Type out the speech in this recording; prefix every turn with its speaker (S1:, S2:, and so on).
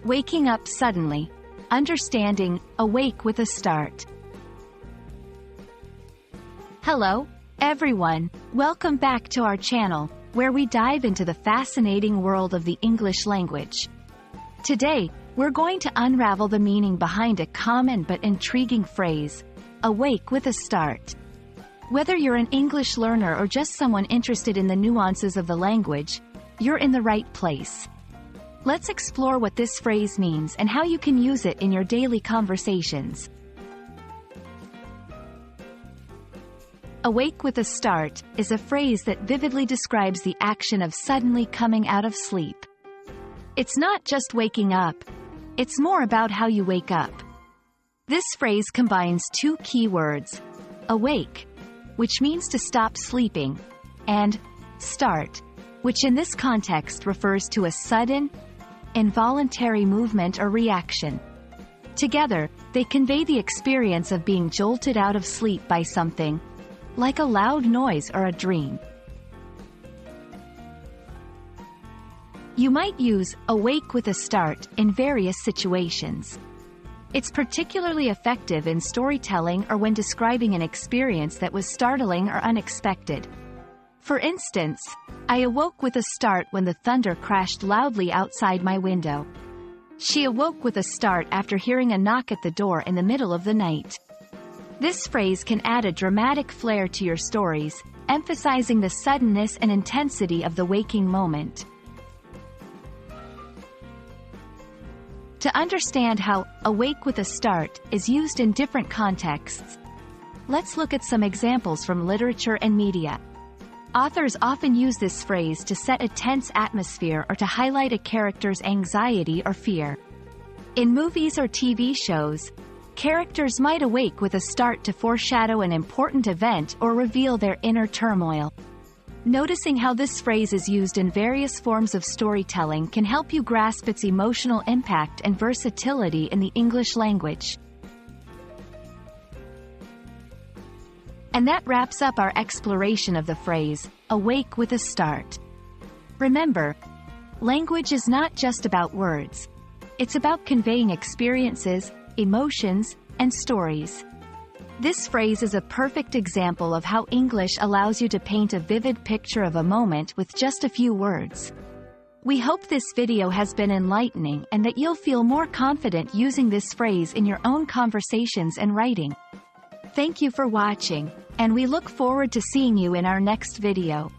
S1: Waking up suddenly. Understanding, awake with a start. Hello, everyone. Welcome back to our channel, where we dive into the fascinating world of the English language. Today, we're going to unravel the meaning behind a common but intriguing phrase, awake with a start. Whether you're an English learner or just someone interested in the nuances of the language, you're in the right place. Let's explore what this phrase means and how you can use it in your daily conversations. Awake with a start is a phrase that vividly describes the action of suddenly coming out of sleep. It's not just waking up, it's more about how you wake up. This phrase combines two key words, awake, which means to stop sleeping, and start, which in this context refers to a sudden, involuntary movement or reaction. Together, they convey the experience of being jolted out of sleep by something, like a loud noise or a dream. You might use awake with a start in various situations. It's particularly effective in storytelling or when describing an experience that was startling or unexpected. For instance, I awoke with a start when the thunder crashed loudly outside my window. She awoke with a start after hearing a knock at the door in the middle of the night. This phrase can add a dramatic flair to your stories, emphasizing the suddenness and intensity of the waking moment. To understand how awake with a start is used in different contexts, let's look at some examples from literature and media. Authors often use this phrase to set a tense atmosphere or to highlight a character's anxiety or fear. In movies or TV shows, characters might awake with a start to foreshadow an important event or reveal their inner turmoil. Noticing how this phrase is used in various forms of storytelling can help you grasp its emotional impact and versatility in the English language. And that wraps up our exploration of the phrase, awake with a start. Remember, language is not just about words. It's about conveying experiences, emotions, and stories. This phrase is a perfect example of how English allows you to paint a vivid picture of a moment with just a few words. We hope this video has been enlightening and that you'll feel more confident using this phrase in your own conversations and writing. Thank you for watching, and we look forward to seeing you in our next video.